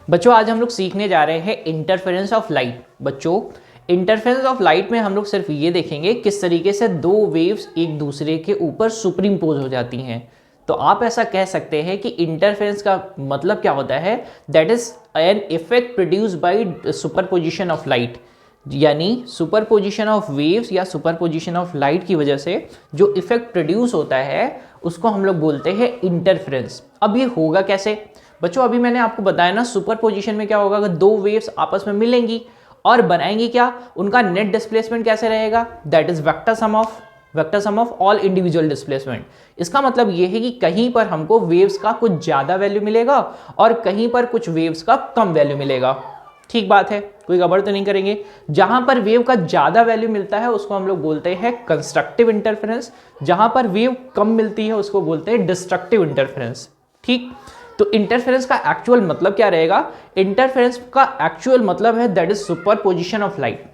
बच्चों आज हम लोग सीखने जा रहे हैं इंटरफेरेंस ऑफ लाइट। बच्चों इंटरफेरेंस ऑफ लाइट में हम लोग सिर्फ ये देखेंगे किस तरीके से दो वेव्स एक दूसरे के ऊपर सुपरिम्पोज हो जाती हैं। तो आप ऐसा कह सकते हैं कि इंटरफेरेंस का मतलब क्या होता है, that is an effect produce by superposition of light, यानी सुपरपोजिशन ऑफ वेव्स या सुपरपोजिशन ऑफ लाइट की वजह से जो इफेक्ट प्रोड्यूस होता है उसको हम लोग बोलते हैं इंटरफेरेंस। अब ये होगा कैसे बच्चों, अभी मैंने आपको बताया ना सुपरपोजिशन में क्या होगा, अगर दो वेव्स आपस में मिलेंगी और बनाएंगी क्या, उनका नेट डिस्प्लेसमेंट कैसे रहेगा, that is vector sum of all individual displacement. इसका मतलब ये है कि कहीं पर हमको वेव्स का कुछ ज्यादा वैल्यू मिलेगा और कहीं पर कुछ वेव्स का कम वैल्यू मिलेगा। ठीक बात है, कोई गड़बड़ तो नहीं करेंगे। जहां पर वेव का ज्यादा वैल्यू मिलता है उसको हम लोग बोलते हैं कंस्ट्रक्टिव इंटरफेरेंस, जहां पर वेव कम मिलती है उसको बोलते हैं डिस्ट्रक्टिव इंटरफेरेंस। ठीक, तो इंटरफेरेंस का एक्चुअल मतलब क्या रहेगा, इंटरफेरेंस का एक्चुअल मतलब है that is superposition of light,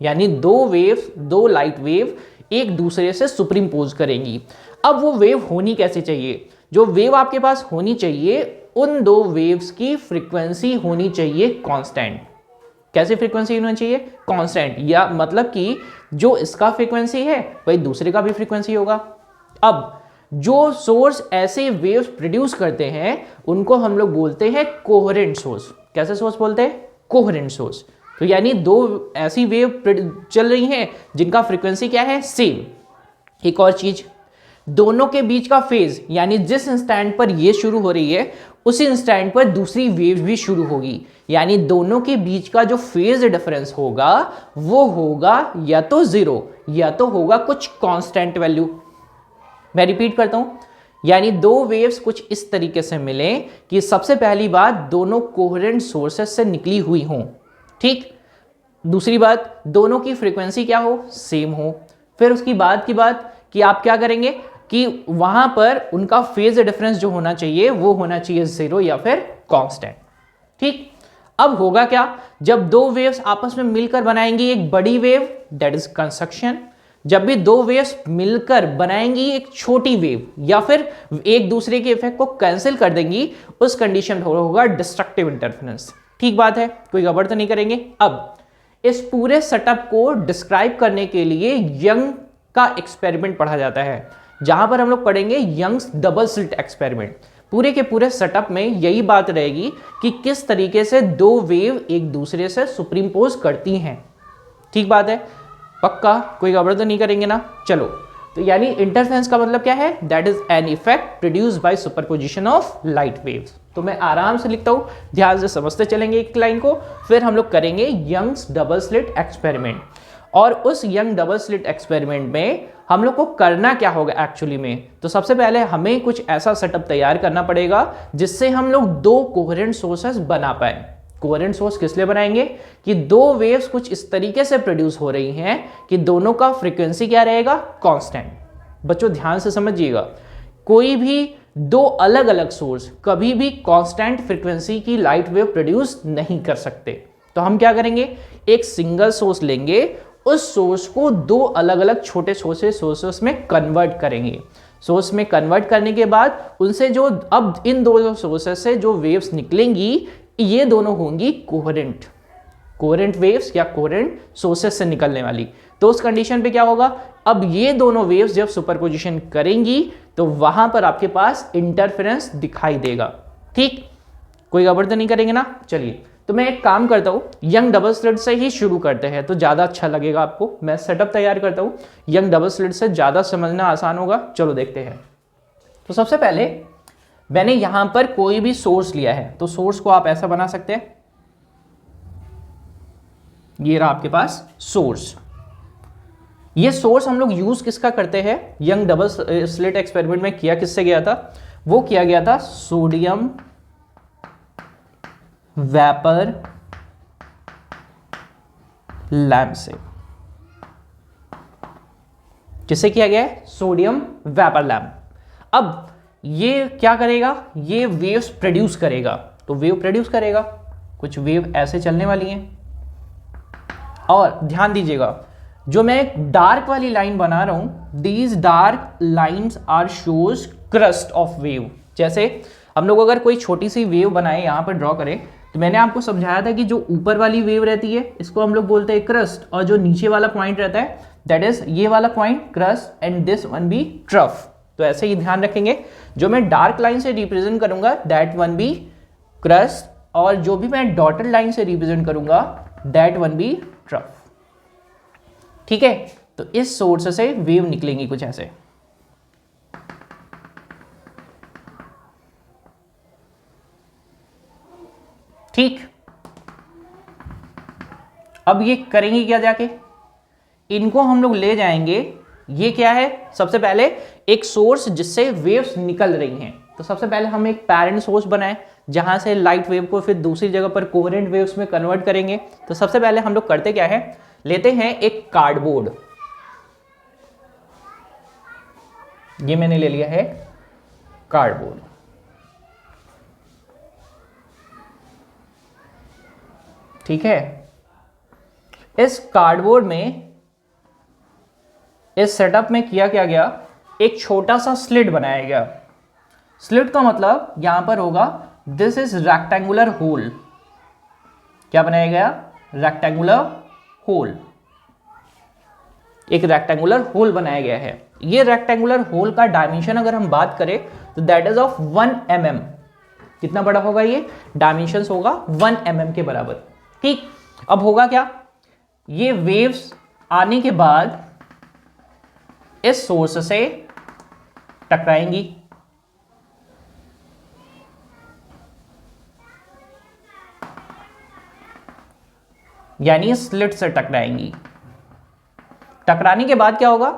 यानी दो लाइट वेव एक दूसरे से सुपरिम्पोज करेंगी। अब वो वेव होनी कैसे चाहिए, जो वेव आपके पास होनी चाहिए उन दो वेव्स की फ्रीक्वेंसी होनी चाहिए कांस्टेंट। कैसे फ्रीक्वेंसी होनी चाहिए, कांस्टेंट, या मतलब कि जो इसका फ्रीक्वेंसी है वही दूसरे का भी फ्रीक्वेंसी होगा। अब जो सोर्स ऐसे वेव्स प्रोड्यूस करते हैं उनको हम लोग बोलते हैं कोहेरेंट सोर्स। कैसे सोर्स बोलते हैं, कोहेरेंट सोर्स। तो यानी दो ऐसी वेव चल रही हैं जिनका फ्रीक्वेंसी क्या है, सेम। एक और चीज, दोनों के बीच का फेज, यानी जिस इंस्टेंट पर ये शुरू हो रही है उसी इंस्टेंट पर दूसरी वेव भी शुरू होगी, यानी दोनों के बीच का जो फेज डिफरेंस होगा वो होगा या तो जीरो या तो होगा कुछ कांस्टेंट वैल्यू। मैं रिपीट करता हूं, यानी दो वेव्स कुछ इस तरीके से मिले कि सबसे पहली बात दोनों कोहेरेंट सोर्सेस से निकली हुई हों। ठीक, दूसरी बात दोनों की फ्रीक्वेंसी क्या हो, सेम हो। फिर उसकी बाद की बात कि आप क्या करेंगे कि वहां पर उनका फेज डिफरेंस जो होना चाहिए वो होना चाहिए जीरो या फिर कांस्टेंट। ठीक, अब होगा क्या, जब दो वेव्स आपस में मिलकर बनाएंगी एक बड़ी वेव, दैट इज कंस्ट्रक्शन। जब भी दो वेव्स मिलकर बनाएंगी एक छोटी वेव या फिर एक दूसरे के इफेक्ट को कैंसिल कर देंगी, उस कंडीशन में होगा डिस्ट्रक्टिव इंटरफेरेंस। ठीक बात है, कोई गड़बड़ तो नहीं करेंगे। अब इस पूरे सेटअप को डिस्क्राइब करने के लिए यंग का एक्सपेरिमेंट पढ़ा जाता है, जहां पर हम लोग पढ़ेंगे यंग्स डबल स्लिट एक्सपेरिमेंट। पूरे के पूरे सेटअप में यही बात रहेगी कि किस तरीके से दो वेव एक दूसरे से सुपरिम्पोज करती हैं। ठीक बात है, पक्का, कोई गड़बड़ तो नहीं करेंगे ना। चलो, तो यानी इंटरफेरेंस का मतलब क्या है, that is an effect produce by superposition of light waves. तो मैं आराम से लिखता हूं, ध्यान से समझते चलेंगे एक लाइन को, फिर हम लोग करेंगे यंग्स डबल स्लिट एक्सपेरिमेंट। और उस यंग डबल स्लिट एक्सपेरिमेंट में हम लोग को करना क्या होगा एक्चुअली में, तो सबसे पहले हमें कुछ ऐसा सेटअप तैयार करना पड़ेगा जिससे हम लोग दो कोहेरेंट सोर्सेस बना पाए। कोहेरेंट सोर्स किस लिए बनाएंगे कि दो वेव्स कुछ इस तरीके से प्रोड्यूस हो रही हैं कि दोनों का फ्रीक्वेंसी क्या रहेगा, कांस्टेंट। बच्चों ध्यान से समझिएगा, कोई भी दो अलग अलग सोर्स कभी भी कांस्टेंट फ्रीक्वेंसी की लाइट वेव प्रोड्यूस नहीं कर सकते। तो हम क्या करेंगे, एक सिंगल सोर्स लेंगे, उस सोर्स को दो अलग अलग छोटे सोर्सेस में कन्वर्ट करेंगे। सोर्स में कन्वर्ट करने के बाद उनसे जो अब इन दो सोर्सेस से जो वेव्स निकलेंगी ये दोनों होंगी कोहेरेंट वेव्स या कोहेरेंट सोर्सेस से निकलने वाली। तो उस कंडीशन पे क्या होगा, अब ये दोनों वेव्स जब सुपरपोजिशन करेंगी तो वहां पर आपके पास इंटरफेरेंस दिखाई देगा। ठीक, कोई गड़बड़ तो नहीं करेंगे ना। चलिए, तो मैं एक काम करता हूं, यंग डबल स्लिट से ही शुरू करते हैं तो ज्यादा अच्छा लगेगा आपको। मैं सेटअप तैयार करता हूं, यंग डबल स्लिट से ज्यादा समझना आसान होगा। चलो देखते हैं। तो सबसे पहले मैंने यहां पर कोई भी सोर्स लिया है, तो सोर्स को आप ऐसा बना सकते हैं, ये रहा आपके पास सोर्स। ये सोर्स हम लोग यूज किसका करते हैं, यंग डबल स्लिट एक्सपेरिमेंट में किया किससे गया था, वो किया गया था सोडियम वेपर लैम्प से। किससे किया गया है, सोडियम वेपर लैम्प। अब ये क्या करेगा, ये वेव्स प्रोड्यूस करेगा। तो वेव प्रोड्यूस करेगा, कुछ वेव ऐसे चलने वाली हैं। और ध्यान दीजिएगा, जो मैं एक डार्क वाली लाइन बना रहा हूं, these dark lines are shows crest of wave. जैसे हम लोग अगर कोई छोटी सी वेव बनाए, यहाँ पर ड्रॉ करें, तो मैंने आपको समझाया था कि जो ऊपर वाली वेव रहती है इसको हम लोग बोलते हैं क्रस्ट, और जो नीचे वाला पॉइंट रहता है दैट इज ये वाला point crest and this one be trough. तो ऐसे ही ध्यान रखेंगे, जो मैं डार्क लाइन से रिप्रेजेंट करूंगा दैट वन बी क्रस्ट, और जो भी मैं डॉटेड लाइन से रिप्रेजेंट करूंगा दैट वन बी ट्रफ। ठीक है, तो इस सोर्स से वेव निकलेंगी कुछ ऐसे। ठीक, अब ये करेंगे क्या जाके, इनको हम लोग ले जाएंगे, ये क्या है, सबसे पहले एक सोर्स जिससे वेव्स निकल रही हैं। तो सबसे पहले हम एक पैरेंट सोर्स बनाएं जहां से लाइट वेव को फिर दूसरी जगह पर कोहेरेंट वेव्स में कन्वर्ट करेंगे। तो सबसे पहले हम लोग करते क्या है, लेते हैं एक कार्डबोर्ड, ये मैंने ले लिया है कार्डबोर्ड। ठीक है, इस कार्डबोर्ड में, इस सेटअप में किया क्या गया, एक छोटा सा स्लिट बनाया गया। स्लिट का मतलब यहां पर होगा दिस इज रेक्टेंगुलर होल। क्या बनाया गया, रेक्टेंगुलर होल, एक रेक्टेंगुलर होल बनाया गया है। ये रेक्टेंगुलर होल का डायमेंशन अगर हम बात करें तो दैट इज ऑफ 1 mm। कितना बड़ा होगा ये, डायमेंशन होगा 1 mm के बराबर। ठीक, अब होगा क्या, ये वेव्स आने के बाद इस सोर्स से टकराएंगी, यानी स्लिट से टकराएंगी। टकराने के बाद क्या होगा,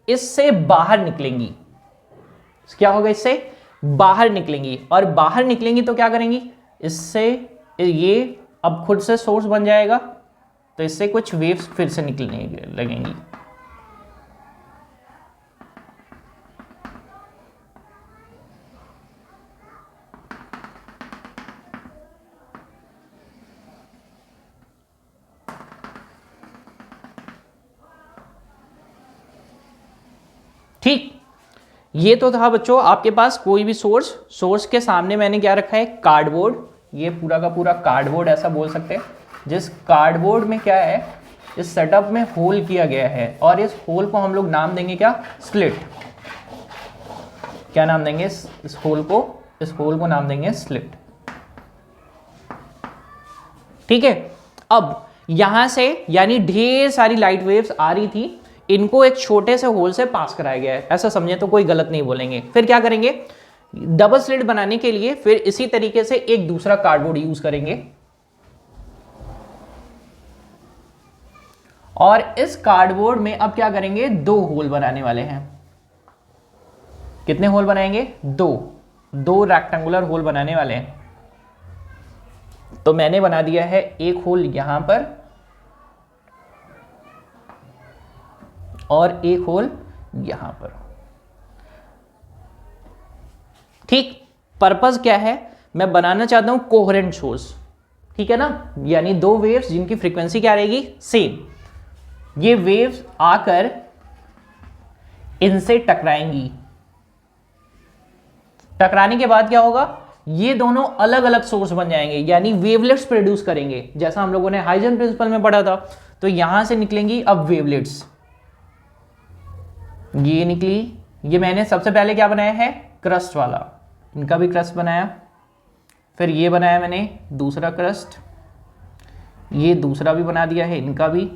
इससे बाहर निकलेंगी। क्या होगा, इससे बाहर निकलेंगी, और बाहर निकलेंगी तो क्या करेंगी, इससे ये अब खुद से सोर्स बन जाएगा, तो इससे कुछ वेव्स फिर से निकलने लगेंगी। ठीक, ये तो था बच्चों आपके पास कोई भी सोर्स, सोर्स के सामने मैंने क्या रखा है, कार्डबोर्ड। ये पूरा का पूरा कार्डबोर्ड ऐसा बोल सकते हैं, जिस कार्डबोर्ड में क्या है, इस सेटअप में होल किया गया है, और इस होल को हम लोग नाम देंगे क्या, स्लिट। क्या नाम देंगे इस होल को, इस होल को नाम देंगे स्लिट। ठीक है, अब यहां से यानी ढेर सारी लाइट वेव्स आ रही थी, इनको एक छोटे से होल से पास कराया गया है, ऐसा समझे तो कोई गलत नहीं बोलेंगे। फिर क्या करेंगे, डबल स्लिट बनाने के लिए फिर इसी तरीके से एक दूसरा कार्डबोर्ड यूज करेंगे, और इस कार्डबोर्ड में अब क्या करेंगे, 2 होल बनाने वाले हैं। कितने होल बनाएंगे, 2 रेक्टेंगुलर होल बनाने वाले हैं। तो मैंने बना दिया है एक होल यहां पर और एक होल यहां पर। ठीक, पर्पस क्या है, मैं बनाना चाहता हूं कोहेरेंट सोर्स। ठीक है ना, यानी 2 वेव्स जिनकी फ्रीक्वेंसी क्या रहेगी, सेम। ये वेव्स आकर इनसे टकराएंगी, टकराने के बाद क्या होगा, ये दोनों अलग अलग सोर्स बन जाएंगे, यानी वेवलेट्स प्रोड्यूस करेंगे, जैसा हम लोगों ने हाइजन प्रिंसिपल में पढ़ा था। तो यहां से निकलेंगी अब वेवलेट्स, ये निकली। ये मैंने सबसे पहले क्या बनाया है, क्रस्ट वाला, इनका भी क्रस्ट बनाया। फिर ये बनाया मैंने दूसरा क्रस्ट, ये दूसरा भी बना दिया है, इनका भी।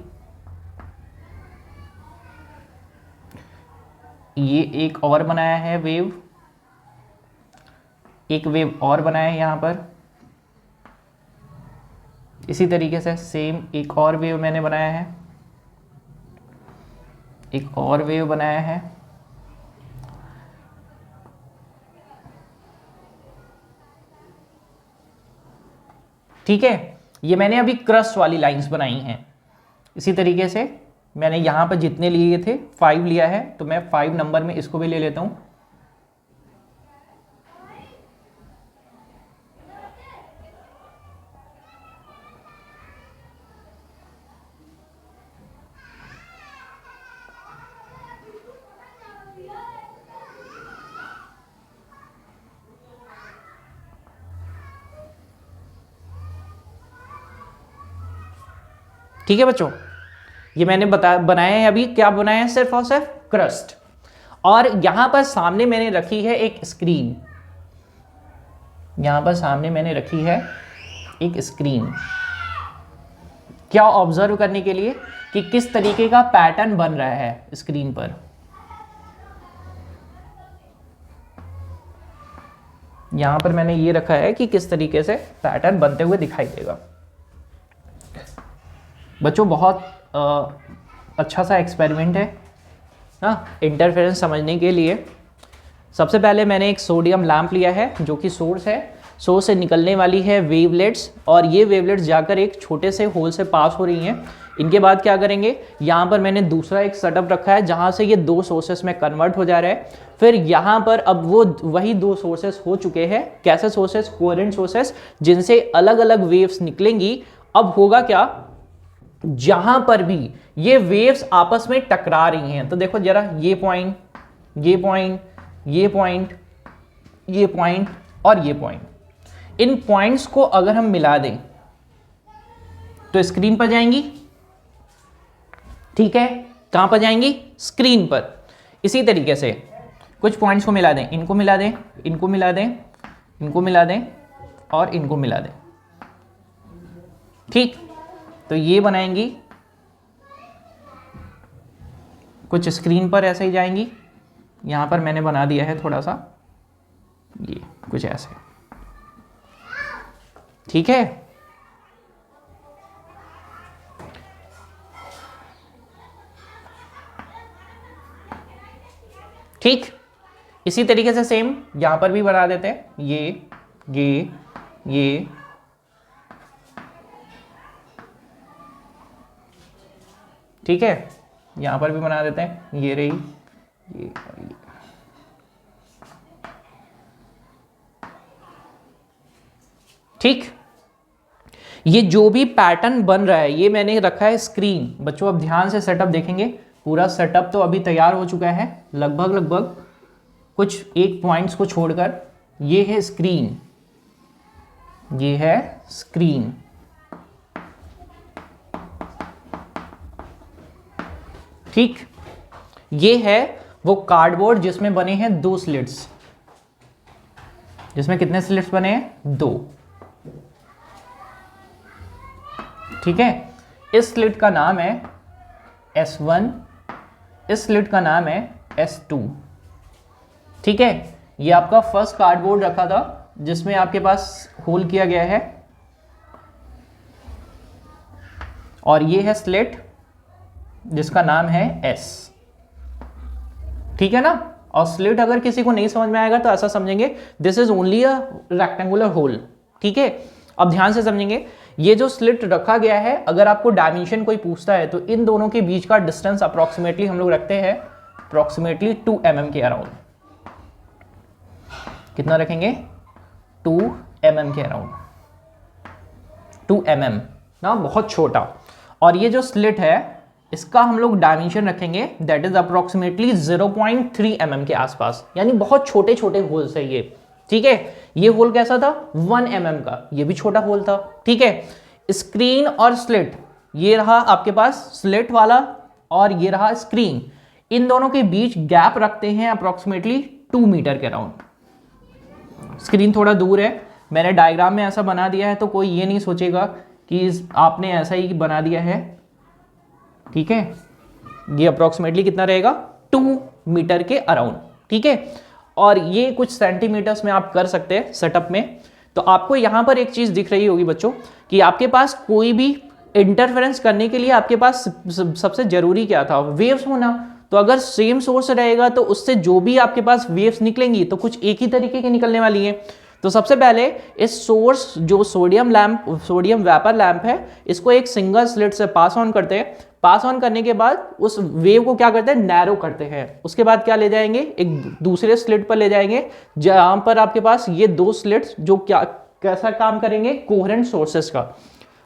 ये एक और बनाया है वेव, एक वेव और बनाया है यहां पर। इसी तरीके से सेम एक और वेव मैंने बनाया है, एक और वेव बनाया है। ठीक है, ये मैंने अभी क्रस्ट वाली लाइंस बनाई हैं। इसी तरीके से मैंने यहां पर जितने लिए थे 5 लिया है, तो मैं 5 नंबर में इसको भी ले लेता हूं। ठीक है बच्चों, ये मैंने बनाया है अभी, क्या बनाया है, सिर्फ और सिर्फ क्रस्ट। और यहां पर सामने मैंने रखी है एक स्क्रीन, यहां पर सामने मैंने रखी है एक स्क्रीन, क्या ऑब्जर्व करने के लिए कि किस तरीके का पैटर्न बन रहा है स्क्रीन पर। यहां पर मैंने ये रखा है कि किस तरीके से पैटर्न बनते हुए दिखाई देगा। बच्चों बहुत अच्छा सा एक्सपेरिमेंट है ना इंटरफेरेंस समझने के लिए। सबसे पहले मैंने एक सोडियम लैंप लिया है जो कि सोर्स है, सोर्स से निकलने वाली है वेवलेट्स, और ये वेवलेट्स जाकर एक छोटे से होल से पास हो रही हैं। इनके बाद क्या करेंगे, यहाँ पर मैंने दूसरा एक सेटअप रखा है जहाँ से ये दो सोर्सेस में कन्वर्ट हो जा रहा है। फिर यहाँ पर अब वो वही दो सोर्सेस हो चुके हैं, कैसे सोर्सेस, कोहेरेंट सोर्सेस, जिनसे अलग अलग वेव्स निकलेंगी। अब होगा क्या, जहां पर भी ये वेव्स आपस में टकरा रही हैं, तो देखो जरा, ये पॉइंट, ये पॉइंट, ये पॉइंट, ये पॉइंट और ये पॉइंट, इन पॉइंट्स को अगर हम मिला दें तो स्क्रीन पर जाएंगी। ठीक है, कहां पर जाएंगी, स्क्रीन पर। इसी तरीके से कुछ पॉइंट्स को मिला दें, इनको मिला दें, इनको मिला दें, इनको मिला दें और इनको मिला दें। ठीक, तो ये बनाएंगी, कुछ स्क्रीन पर ऐसे ही जाएंगी। यहां पर मैंने बना दिया है थोड़ा सा, ये कुछ ऐसे। ठीक है, ठीक, इसी तरीके से सेम यहां पर भी बना देते हैं, ये ठीक है, यहां पर भी बना देते हैं, ये रही, ये और ये। ठीक, ये जो भी पैटर्न बन रहा है ये मैंने रखा है स्क्रीन। बच्चों अब ध्यान से सेटअप देखेंगे, पूरा सेटअप तो अभी तैयार हो चुका है लगभग कुछ एक पॉइंट्स को छोड़कर। ये है स्क्रीन, ये है स्क्रीन। ठीक, ये है वो कार्डबोर्ड जिसमें बने हैं दो स्लिट्स, जिसमें कितने स्लिट्स बने हैं, दो। ठीक है, इस स्लिट का नाम है S1, इस स्लिट का नाम है S2। ठीक है, ये आपका फर्स्ट कार्डबोर्ड रखा था जिसमें आपके पास होल किया गया है, और ये है स्लिट जिसका नाम है S। ठीक है ना, और स्लिट अगर किसी को नहीं समझ में आएगा तो ऐसा समझेंगे, this is only a rectangular hole. ठीक है, अब ध्यान से समझेंगे, ये जो स्लिट रखा गया है, अगर आपको डायमेंशन कोई पूछता है तो इन दोनों के बीच का डिस्टेंस अप्रोक्सीमेटली हम लोग रखते हैं अप्रोक्सीमेटली 2 mm के अराउंड। कितना रखेंगे, 2 mm के अराउंड, 2 mm ना, बहुत छोटा। और ये जो स्लिट है इसका हम लोग डायमेंशन रखेंगे दैट इज अप्रोक्सीमेटली 0.3 mm के आसपास, यानी बहुत छोटे छोटे होल्स है ये। ठीक है, ये होल कैसा था, 1 mm का, ये भी छोटा होल था। ठीक है, स्क्रीन और स्लिट, ये रहा आपके पास स्लिट वाला और ये रहा स्क्रीन, इन दोनों के बीच गैप रखते हैं अप्रोक्सीमेटली 2 मीटर के अराउंड। स्क्रीन थोड़ा दूर है, मैंने डायग्राम में ऐसा बना दिया है तो कोई ये नहीं सोचेगा कि आपने ऐसा ही बना दिया है। ठीक है, ये अप्रोक्सीमेटली कितना रहेगा, 2 मीटर के अराउंड। ठीक है, और ये कुछ सेंटीमीटर्स में आप कर सकते हैं सेटअप में। तो आपको यहां पर एक चीज दिख रही होगी बच्चों कि आपके पास कोई भी इंटरफेरेंस करने के लिए आपके पास सबसे जरूरी क्या था, वेव्स होना। तो अगर सेम सोर्स रहेगा तो उससे जो भी आपके पास वेव्स निकलेंगी तो कुछ एक ही तरीके की निकलने वाली है। तो सबसे पहले इस सोर्स जो सोडियम वेपर लैंप है, इसको एक सिंगल स्लिट से पास ऑन करते हैं। पास ऑन करने के बाद उस वेव को क्या करते हैं, नैरो करते हैं। उसके बाद क्या ले जाएंगे, एक दूसरे स्लिट पर ले जाएंगे जहां पर आपके पास ये दो स्लिट्स जो क्या कैसा काम करेंगे, कोहेरेंट सोर्सेस का।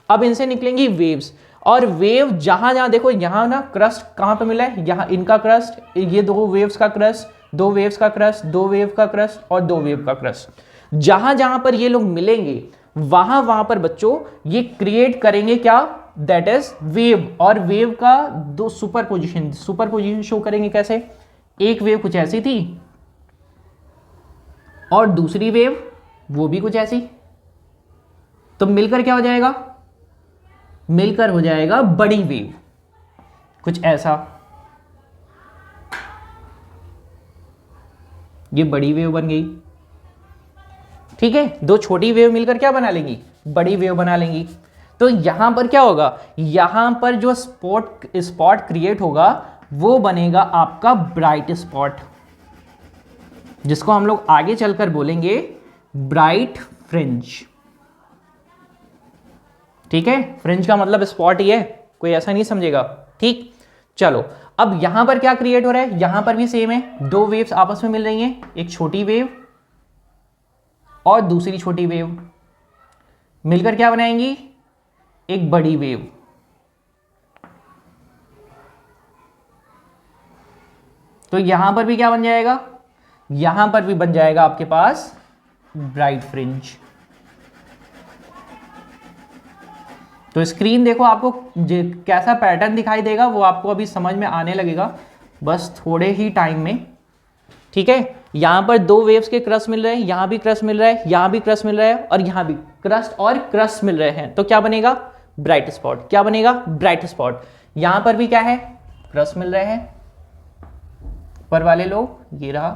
अब इनसे निकलेंगी वेव्स, और वेव जहां जहां देखो, यहां ना क्रस्ट कहां पे मिला है, यहां इनका क्रस्ट, ये दो वेव्स का क्रस्ट, दो वेव्स का क्रस्ट, दो वेव का क्रस्ट और दो वेव का क्रस्ट। जहां जहां पर ये लोग मिलेंगे वहां वहां पर बच्चों ये क्रिएट करेंगे क्या, दैट इज वेव, और वेव का दो सुपरपोजिशन शो करेंगे कैसे, एक वेव कुछ ऐसी थी और दूसरी वेव वो भी कुछ ऐसी, तो मिलकर क्या हो जाएगा, मिलकर हो जाएगा बड़ी वेव, कुछ ऐसा, ये बड़ी वेव बन गई। ठीक है, दो छोटी वेव मिलकर क्या बना लेंगी, बड़ी वेव बना लेंगी। तो यहां पर क्या होगा, यहां पर जो स्पॉट क्रिएट होगा वो बनेगा आपका ब्राइट स्पॉट, जिसको हम लोग आगे चलकर बोलेंगे ब्राइट फ्रिंज। ठीक है, फ्रिंज का मतलब स्पॉट ही है, कोई ऐसा नहीं समझेगा। ठीक, चलो अब यहां पर क्या क्रिएट हो रहा है, यहां पर भी सेम है, दो वेव्स आपस में मिल रही हैं, एक छोटी वेव और दूसरी छोटी वेव मिलकर क्या बनाएंगी, एक बड़ी वेव। तो यहां पर भी क्या बन जाएगा, यहां पर भी बन जाएगा आपके पास ब्राइट फ्रिंज। तो स्क्रीन देखो आपको कैसा पैटर्न दिखाई देगा वो आपको अभी समझ में आने लगेगा, बस थोड़े ही टाइम में। ठीक है, यहां पर दो वेव्स के क्रस्ट मिल रहे हैं, यहां भी क्रस्ट मिल रहा है, यहां भी क्रस्ट मिल रहा है, और यहां भी क्रस्ट और क्रस्ट मिल रहे हैं, तो क्या बनेगा, ब्राइट स्पॉट। क्या बनेगा, ब्राइट स्पॉट। यहां पर भी क्या है, क्रस्ट मिल रहे हैं, ऊपर वाले लोग ये रहा।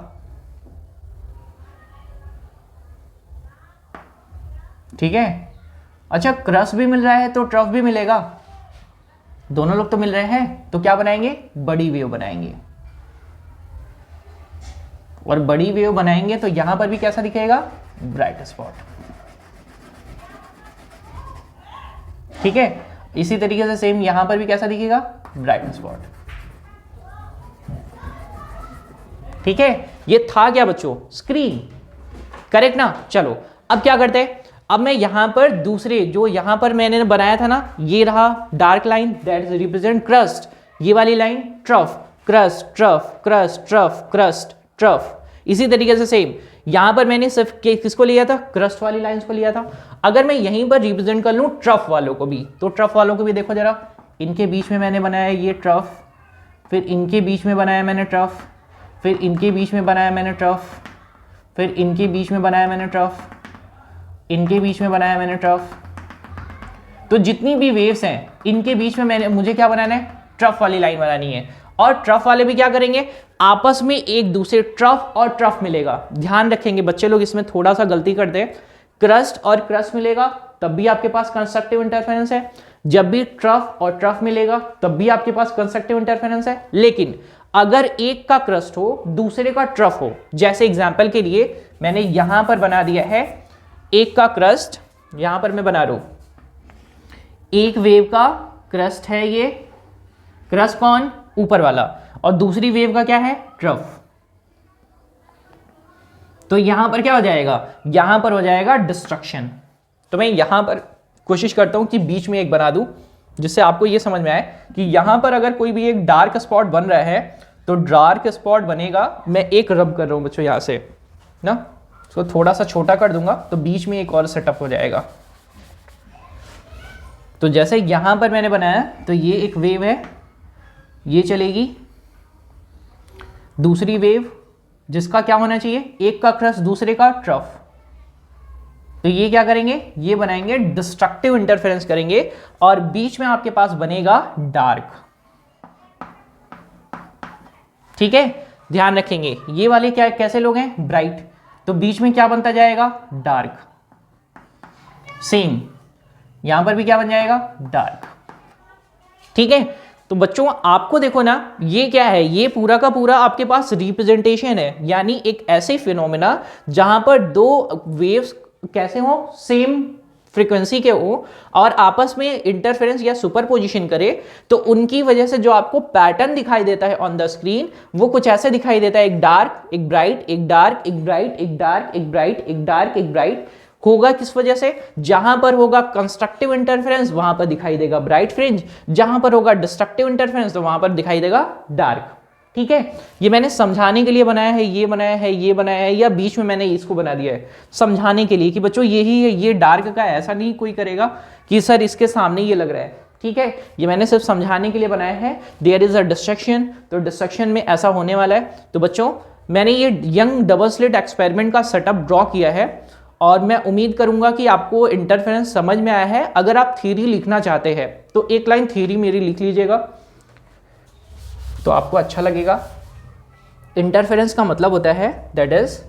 ठीक है, अच्छा क्रस्ट भी मिल रहा है तो ट्रफ भी मिलेगा, दोनों लोग तो मिल रहे हैं, तो क्या बनाएंगे, बड़ी वेव बनाएंगे। और बड़ी वेव बनाएंगे तो यहां पर भी कैसा दिखेगा, ब्राइट स्पॉट। ठीक है, इसी तरीके से सेम यहां पर भी कैसा दिखेगा, ब्राइट स्पॉट। ठीक है, ये था क्या बच्चों, स्क्रीन, करेक्ट ना। चलो अब क्या करते हैं, अब मैं यहां पर दूसरे जो यहां पर मैंने बनाया था ना, ये रहा dark line that is represent crust, ये वाली line trough, crust trough, crust trough, crust trough. इसी तरीके से सेम यहां पर मैंने सिर्फ किसको लिया था, क्रस्ट वाली लाइंस को लिया था। अगर मैं यहीं पर रिप्रेजेंट कर लूं ट्रफ वालों को भी, तो ट्रफ वालों को भी देखो जरा, इनके बीच में मैंने बनाया ये ट्रफ, फिर इनके बीच में बनाया मैंने ट्रफ, फिर इनके बीच में बनाया मैंने ट्रफ, फिर इनके बीच में बनाया मैंने ट्रफ, इनके बीच में बनाया मैंने ट्रफ। तो जितनी भी वेव्स हैं इनके बीच में मुझे क्या बनाना है, ट्रफ वाली लाइन बनानी है। और ट्रफ वाले भी क्या करेंगे, आपस में एक दूसरे ट्रफ और ट्रफ मिलेगा। ध्यान रखेंगे बच्चे लोग, इसमें थोड़ा सा गलती करते हैं, क्रस्ट और क्रस्ट मिलेगा तब भी आपके पास कंस्ट्रक्टिव इंटरफेरेंस है, जब भी ट्रफ और ट्रफ मिलेगा तब भी आपके पास कंस्ट्रक्टिव इंटरफेरेंस है। लेकिन अगर एक का क्रस्ट हो दूसरे का ट्रफ हो, जैसे एग्जांपल के लिए मैंने यहां पर बना दिया है एक का क्रस्ट, यहां पर मैं बना रहा हूं, एक वेव का क्रस्ट है, ये क्रस्ट कौन, ऊपर वाला, और दूसरी वेव का क्या है, ट्रफ। तो यहां पर क्या हो जाएगा, यहां पर हो जाएगा डिस्ट्रक्शन। तो मैं यहां पर कोशिश करता हूं कि बीच में एक बना दूं, जिससे आपको यह समझ में आए कि यहां पर अगर कोई भी एक डार्क स्पॉट बन रहा है तो डार्क स्पॉट बनेगा, मैं एक रब कर रहा हूं बच्चों यहां से ना, इसको थोड़ा सा छोटा कर दूंगा तो बीच में एक और सेटअप हो जाएगा। तो जैसे यहां पर मैंने बनाया, तो ये एक वेव है, ये चलेगी, दूसरी वेव जिसका क्या होना चाहिए, एक का क्रस्ट दूसरे का ट्रफ, तो ये क्या करेंगे, ये बनाएंगे डिस्ट्रक्टिव इंटरफेरेंस करेंगे, और बीच में आपके पास बनेगा डार्क। ठीक है, ध्यान रखेंगे ये वाले क्या कैसे लोग हैं, ब्राइट, तो बीच में क्या बनता जाएगा, डार्क। सेम यहां पर भी क्या बन जाएगा, डार्क। ठीक है, तो बच्चों आपको देखो ना, ये क्या है, ये पूरा का पूरा आपके पास रिप्रेजेंटेशन है, यानी एक ऐसे फिनोमेना जहां पर दो वेव्स कैसे हो, सेम फ्रीक्वेंसी के हो और आपस में इंटरफेरेंस या सुपरपोजिशन करे, तो उनकी वजह से जो आपको पैटर्न दिखाई देता है ऑन द स्क्रीन वो कुछ ऐसे दिखाई देता है, एक डार्क, एक ब्राइट, एक डार्क, एक ब्राइट, एक डार्क, एक ब्राइट, एक डार्क, एक ब्राइट। होगा किस वजह से, जहां पर होगा कंस्ट्रक्टिव इंटरफेरेंस वहां पर दिखाई देगा ब्राइट फ्रिंज, जहां पर होगा डिस्ट्रक्टिव इंटरफेरेंस तो वहां पर दिखाई देगा डार्क। ठीक है, ये मैंने समझाने के लिए बनाया है, ये बनाया है, ये बनाया है, या बीच में मैंने इसको बना दिया है समझाने के लिए कि बच्चों यही है, ये डार्क का, ऐसा नहीं कोई करेगा कि सर इसके सामने ये लग रहा है, ठीक है, ये मैंने सिर्फ समझाने के लिए बनाया है। देयर इज अ डिस्ट्रक्शन, तो डिस्ट्रक्शन में ऐसा होने वाला है। तो बच्चों मैंने ये यंग डबल स्लिट एक्सपेरिमेंट का सेटअप ड्रॉ किया है और मैं उम्मीद करूंगा कि आपको इंटरफेरेंस समझ में आया है। अगर आप थ्योरी लिखना चाहते हैं तो एक लाइन थ्योरी मेरी लिख लीजिएगा तो आपको अच्छा लगेगा। इंटरफेरेंस का मतलब होता है that is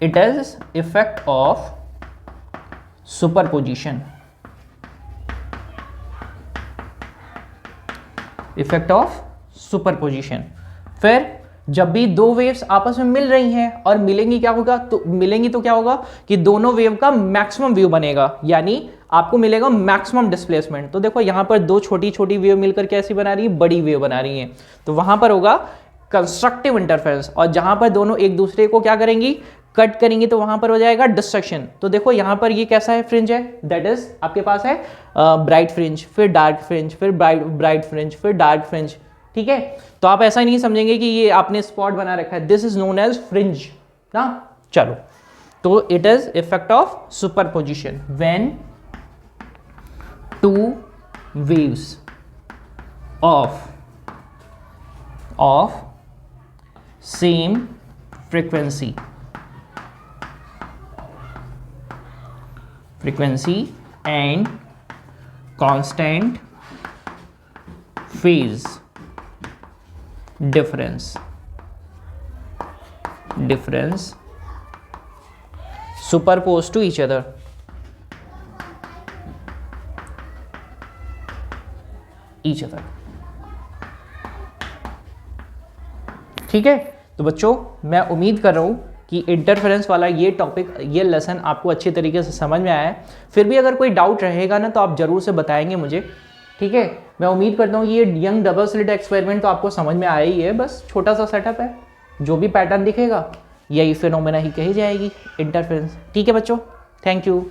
it is effect of superposition, effect of superposition. फिर जब भी दो वेव्स आपस में मिल रही हैं और मिलेंगी क्या होगा, तो मिलेंगी तो क्या होगा कि दोनों वेव का मैक्सिमम व्यू बनेगा, यानी आपको मिलेगा मैक्सिमम डिस्प्लेसमेंट। तो देखो यहां पर दो छोटी छोटी वेव मिलकर कैसी बना रही है, बड़ी वेव बना रही है, तो वहां पर होगा कंस्ट्रक्टिव इंटरफेरेंस। और जहां पर दोनों एक दूसरे को क्या करेंगी, कट करेंगी, तो वहां पर हो जाएगा डिस्ट्रक्शन। तो देखो यहां पर ये कैसा है, फ्रिंज है, दैट इज आपके पास है ब्राइट फ्रिंज, फिर डार्क फ्रिंज, फिर ब्राइट फ्रिंज, फिर डार्क फ्रिंज। ठीक है, तो आप ऐसा नहीं समझेंगे कि ये आपने स्पॉट बना रखा है, this is known as fringe ना। चलो, तो it is effect of superposition when two waves of same frequency and constant phase difference superposed to each other। ठीक है, तो बच्चों मैं उम्मीद कर रहा हूं कि इंटरफेरेंस वाला ये टॉपिक, ये लेसन आपको अच्छे तरीके से समझ में आया है। फिर भी अगर कोई डाउट रहेगा ना तो आप जरूर से बताएंगे मुझे। ठीक है, मैं उम्मीद करता हूँ कि ये यंग डबल स्लिट एक्सपेरिमेंट तो आपको समझ में आया ही है, बस छोटा सा सेटअप है, जो भी पैटर्न दिखेगा यही फिनोमेना ही कही जाएगी इंटरफेरेंस। ठीक है बच्चों, थैंक यू।